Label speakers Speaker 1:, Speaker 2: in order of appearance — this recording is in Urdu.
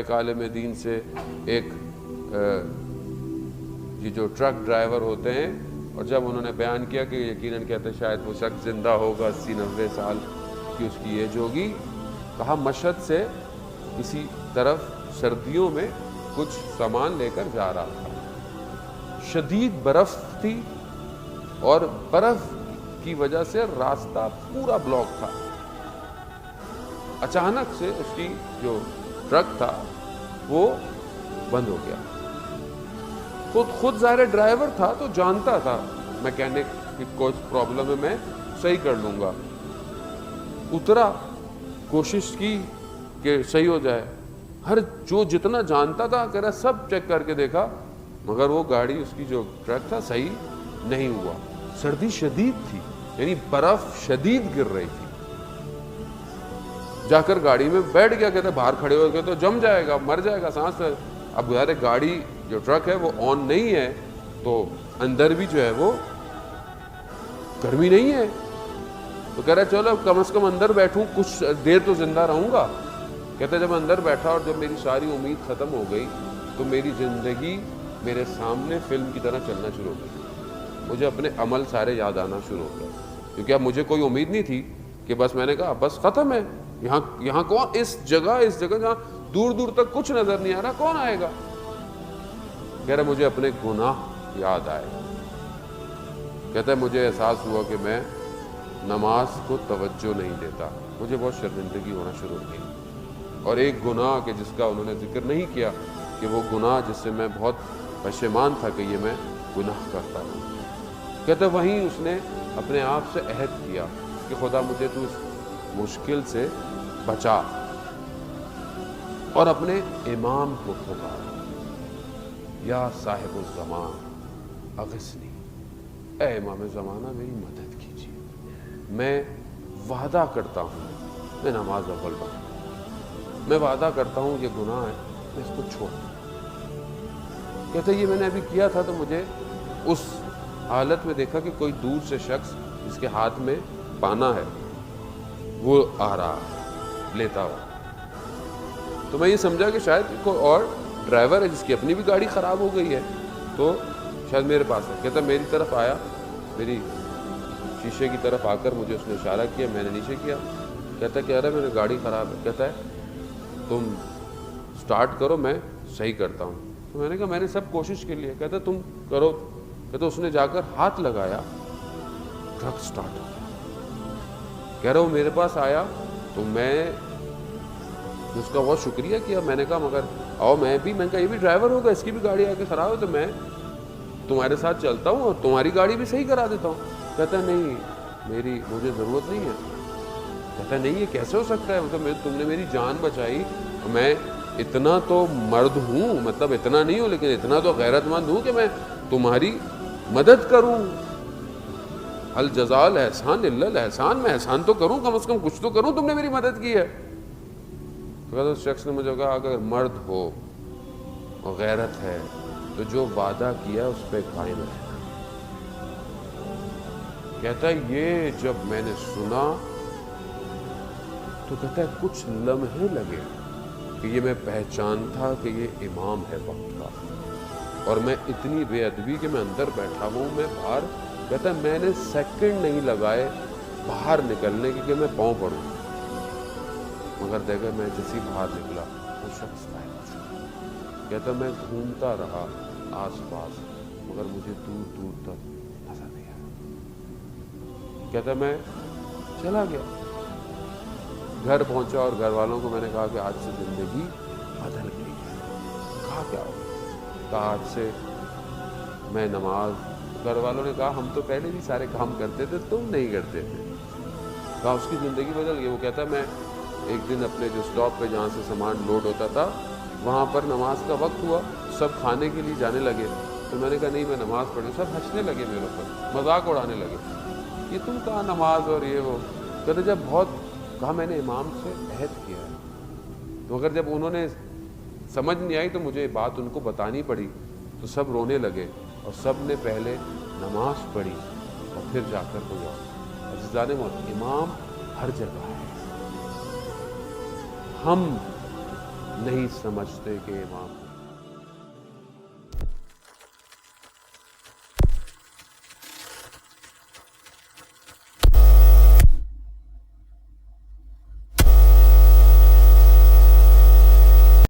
Speaker 1: ایک عالم دین سے ایک یہ جو ٹرک ڈرائیور ہوتے ہیں، اور جب انہوں نے بیان کیا کہ یقیناً کہتے ہیں شاید وہ شخص زندہ ہوگا 80-90 سال کی اس کی ایج ہوگی، کہا مشہد سے کسی طرف سردیوں میں کچھ سامان لے کر جا رہا تھا، شدید برف تھی اور برف کی وجہ سے راستہ پورا بلاک تھا۔ اچانک سے اس کی جو ٹرک تھا وہ بند ہو گیا۔ خود ظاہر ڈرائیور تھا تو جانتا تھا میکینک کی کوئی پرابلم ہے میں صحیح کر لوں گا، اترا، کوشش کی کہ صحیح ہو جائے، جتنا جانتا تھا کہہ رہا سب چیک کر کے دیکھا، مگر وہ گاڑی اس کی جو ٹرک تھا صحیح نہیں ہوا۔ سردی شدید تھی، یعنی برف شدید گر رہی تھی۔ جا کر گاڑی میں بیٹھ گیا، کہتے باہر کھڑے ہو گئے تو جم جائے گا، مر جائے گا سانس۔ اب ظاہر گاڑی جو ٹرک ہے وہ آن نہیں ہے تو اندر بھی جو ہے وہ گرمی نہیں ہے، تو کہہ رہا چلو کم از کم اندر بیٹھوں، کچھ دیر تو زندہ رہوں گا۔ کہتے جب اندر بیٹھا اور جب میری ساری امید ختم ہو گئی تو میری زندگی میرے سامنے فلم کی طرح چلنا شروع ہو گئی، مجھے اپنے عمل سارے یاد آنا شروع ہو گئے، کیونکہ اب مجھے کوئی امید نہیں تھی کہ بس میں نے کہا بس ختم ہے، یہاں کون، اس جگہ جہاں دور دور تک کچھ نظر نہیں آ رہا، کون آئے گا؟ کہہ رہا مجھے اپنے گناہ یاد آئے۔ کہتا ہے مجھے احساس ہوا کہ میں نماز کو توجہ نہیں دیتا، مجھے بہت شرمندگی ہونا شروع ہو گئی، اور ایک گناہ کہ جس کا انہوں نے ذکر نہیں کیا کہ وہ گناہ جس سے میں بہت پشیمان تھا کہ یہ میں گناہ کرتا ہوں۔ کہتا وہیں اس نے اپنے آپ سے عہد کیا کہ خدا مجھے تو اس مشکل سے بچا، اور اپنے امام کو پکارا، یا صاحب الزمان اغثنی، اے امام زمانہ میری مدد کیجیے، میں وعدہ کرتا ہوں میں نماز اول پڑھوں، میں وعدہ کرتا ہوں یہ گناہ ہے میں اس کو چھوڑ دوں۔ کہتے یہ میں نے ابھی کیا تھا تو مجھے اس حالت میں دیکھا کہ کوئی دور سے شخص جس کے ہاتھ میں پانا ہے وہ آ رہا ہے لیتا ہوا، تو میں یہ سمجھا کہ شاید کوئی اور ڈرائیور ہے جس کی اپنی بھی گاڑی خراب ہو گئی ہے تو شاید میرے پاس ہے۔ کہتا میری طرف آیا، میری شیشے کی طرف آ کر مجھے اس نے اشارہ کیا، میں نے نیچے کیا۔ کہتا کہہ رہا ہے میری گاڑی خراب ہے، کہتا ہے تم سٹارٹ کرو میں صحیح کرتا ہوں، تو میں نے کہا میں نے سب کوشش کے لیے۔ کہتا تم کرو، کہتا اس نے جا کر ہاتھ لگایا، ٹرک سٹارٹ ہو گیا۔ کہہ رہا وہ میرے پاس آیا تو میں اس کا بہت شکریہ کیا، میں نے کہا مگر آؤ میں کہا یہ بھی ڈرائیور ہوگا، اس کی بھی گاڑی آ کے خراب ہو تو میں تمہارے ساتھ چلتا ہوں اور تمہاری گاڑی بھی صحیح کرا دیتا ہوں۔ کہتا ہے نہیں مجھے ضرورت نہیں ہے۔ کہتا ہے نہیں یہ کیسے ہو سکتا ہے، مطلب تم نے میری جان بچائی، میں اتنا تو مرد ہوں، مطلب اتنا نہیں ہوں لیکن اتنا تو غیرت مند ہوں کہ میں تمہاری مدد کروں، هل جزاء الاحسان الا الاحسان، میں احسان تو کروں، کم از کم کچھ تو کروں، تم نے میری مدد کی ہے۔ تو اس شخص نے مجھے کہا اگر مرد ہو اور غیرت ہے تو جو وعدہ کیا اس پہ قائم رہنا۔ کہتا ہے یہ جب میں نے سنا تو کہتا ہے کچھ لمحے لگے کہ یہ میں پہچان تھا کہ یہ امام ہے وقت کا، اور میں اتنی بے ادبی کہ میں اندر بیٹھا ہوں، میں باہر، کہتا ہے میں نے سیکنڈ نہیں لگائے باہر نکلنے کی کہ میں پاؤں پڑوں، مگر دیکھا میں جیسی باہر نکلا وہ شخص غائب ہو چکا۔ کہتا میں گھومتا رہا آس پاس مگر مجھے دور دور تک نظر نہیں آیا۔ کہتا میں چلا گیا، گھر پہنچا اور گھر والوں کو میں نے کہا کہ آج سے زندگی بدل گئی ہے۔ کہا کیا ہو؟ کہا آج سے میں نماز، گھر والوں نے کہا ہم تو پہلے بھی سارے کام کرتے تھے تم نہیں کرتے تھے۔ کہا اس کی زندگی بدل گئی۔ وہ کہتا میں ایک دن اپنے جو سٹاپ پہ جہاں سے سامان لوڈ ہوتا تھا وہاں پر نماز کا وقت ہوا، سب کھانے کے لیے جانے لگے تو میں نے کہا نہیں میں نماز پڑھی، سب ہنسنے لگے میرے اوپر، مذاق اڑانے لگے، یہ تم کہاں نماز اور یہ وہ۔ کہتے جب بہت کہا میں نے امام سے عہد کیا ہے، تو اگر جب انہوں نے سمجھ نہیں آئی تو مجھے بات ان کو بتانی پڑی، تو سب رونے لگے اور سب نے پہلے نماز پڑھی اور پھر جا کر کوئی اور۔ عزیزان موت، امام ہر جگہ ہے، ہم نہیں سمجھتے کہ امام